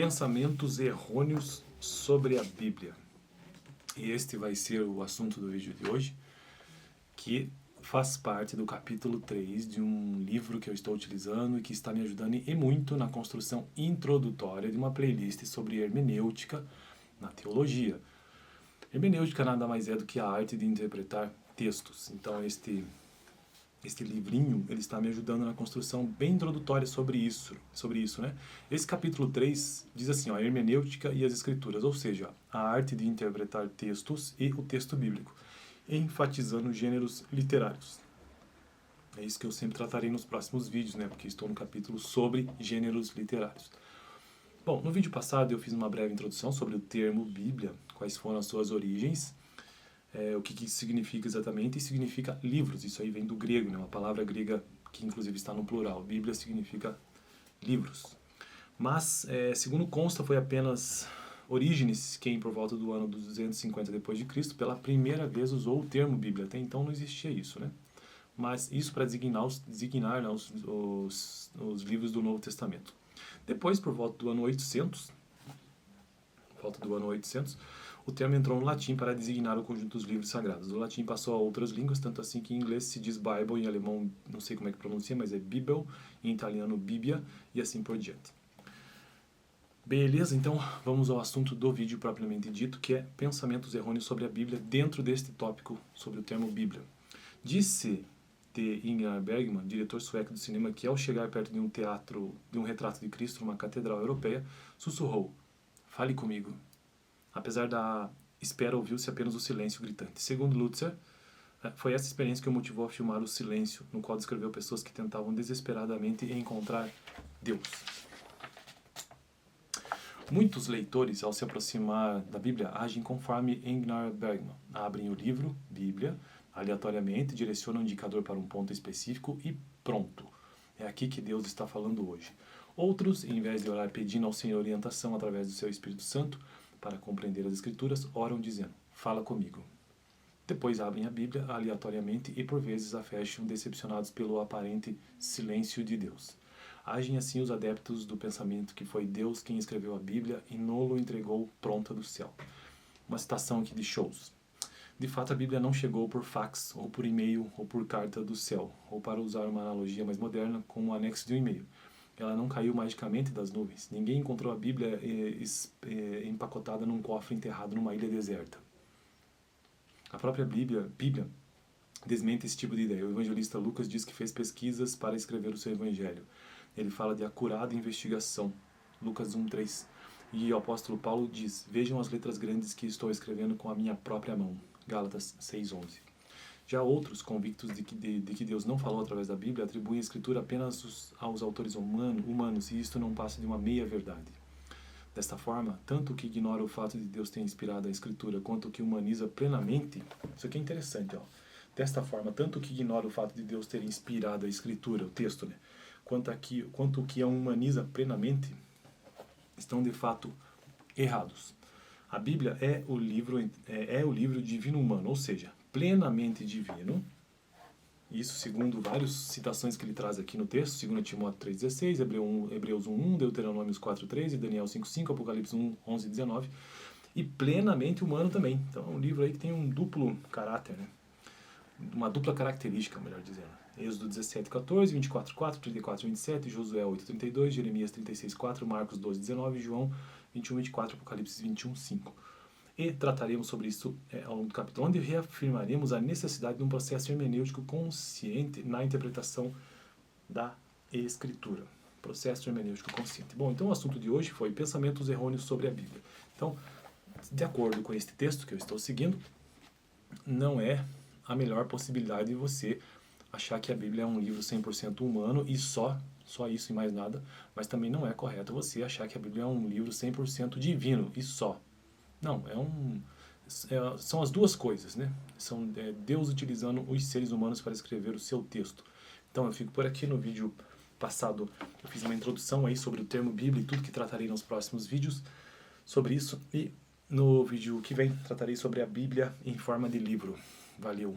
Pensamentos errôneos sobre a Bíblia. E este vai ser o assunto do vídeo de hoje, que faz parte do capítulo 3 de um livro que eu estou utilizando e que está me ajudando e muito na construção introdutória de uma playlist sobre hermenêutica na teologia. Hermenêutica nada mais é do que a arte de interpretar textos. Então este livrinho, ele está me ajudando na construção bem introdutória sobre isso, né? Esse capítulo 3 diz assim, a hermenêutica e as escrituras, ou seja, a arte de interpretar textos e o texto bíblico, enfatizando gêneros literários. É isso que eu sempre tratarei nos próximos vídeos, né? Porque estou no capítulo sobre gêneros literários. Bom, no vídeo passado eu fiz uma breve introdução sobre o termo Bíblia, quais foram as suas origens, o que isso significa exatamente, e significa livros. Isso aí vem do grego, né? Uma palavra grega que inclusive está no plural. Bíblia significa livros. Mas, segundo consta, foi apenas Orígenes quem, por volta do ano 250 d.C., pela primeira vez usou o termo Bíblia. Até então não existia isso, né? Mas isso para designar os livros do Novo Testamento. Depois, por volta do ano 800, o termo entrou no latim para designar o conjunto dos livros sagrados. Do latim passou a outras línguas, tanto assim que em inglês se diz Bible, em alemão não sei como é que pronuncia, mas é Bibel, em italiano Bíblia, e assim por diante. Beleza, então vamos ao assunto do vídeo propriamente dito, que é pensamentos errôneos sobre a Bíblia dentro deste tópico sobre o termo Bíblia. Disse de Ingmar Bergman, diretor sueco do cinema, que ao chegar perto de um retrato de Cristo numa catedral europeia, sussurrou, "Fale comigo." Apesar da espera, ouviu-se apenas o silêncio gritante. Segundo Lutzer, foi essa experiência que o motivou a filmar o silêncio, no qual descreveu pessoas que tentavam desesperadamente encontrar Deus. Muitos leitores, ao se aproximar da Bíblia, agem conforme Ingmar Bergman. Abrem o livro, Bíblia, aleatoriamente, direcionam o indicador para um ponto específico e pronto. É aqui que Deus está falando hoje. Outros, em vez de orar pedindo ao Senhor orientação através do seu Espírito Santo, para compreender as Escrituras, oram dizendo, fala comigo. Depois abrem a Bíblia aleatoriamente e por vezes a fecham decepcionados pelo aparente silêncio de Deus. Agem assim os adeptos do pensamento que foi Deus quem escreveu a Bíblia e nolo entregou pronta do céu. Uma citação aqui de Shows. De fato, a Bíblia não chegou por fax, ou por e-mail, ou por carta do céu, ou para usar uma analogia mais moderna, com o anexo de um e-mail. Ela não caiu magicamente das nuvens. Ninguém encontrou a Bíblia empacotada num cofre enterrado numa ilha deserta. A própria Bíblia desmente esse tipo de ideia. O evangelista Lucas diz que fez pesquisas para escrever o seu evangelho. Ele fala de acurada investigação. Lucas 1:3. E o apóstolo Paulo diz, vejam as letras grandes que estou escrevendo com a minha própria mão. Gálatas 6:11. Já outros, convictos de que Deus não falou através da Bíblia, atribuem a Escritura apenas aos autores humanos, e isto não passa de uma meia-verdade. Desta forma, tanto o que ignora o fato de Deus ter inspirado a Escritura, quanto o que humaniza plenamente... Isso aqui é interessante, ó. Desta forma, tanto o que ignora o fato de Deus ter inspirado a Escritura, o texto, né, quanto o que a humaniza plenamente, estão de fato errados. A Bíblia é o livro divino humano, ou seja, plenamente divino, isso segundo várias citações que ele traz aqui no texto, 2 Timóteo 3,16, Hebreus 1,1, Deuteronômios 4,3 e Daniel 5,5, Apocalipse 1,11 e 19, e plenamente humano também. Então é um livro aí que tem um duplo caráter, né? Uma dupla característica, melhor dizendo. Êxodo 17,14, 24,4, 34,27, Josué 8,32, Jeremias 36,4, Marcos 12,19, João 21,24, Apocalipse 21,5. E trataremos sobre isso ao longo do capítulo, onde reafirmaremos a necessidade de um processo hermenêutico consciente na interpretação da Escritura. Processo hermenêutico consciente. Bom, então o assunto de hoje foi pensamentos errôneos sobre a Bíblia. Então, de acordo com este texto que eu estou seguindo, não é a melhor possibilidade de você achar que a Bíblia é um livro 100% humano e só isso e mais nada, mas também não é correto você achar que a Bíblia é um livro 100% divino e só. Não, são as duas coisas, né? São Deus utilizando os seres humanos para escrever o seu texto. Então eu fico por aqui. No vídeo passado eu fiz uma introdução aí sobre o termo Bíblia e tudo que tratarei nos próximos vídeos sobre isso. E no vídeo que vem tratarei sobre a Bíblia em forma de livro. Valeu!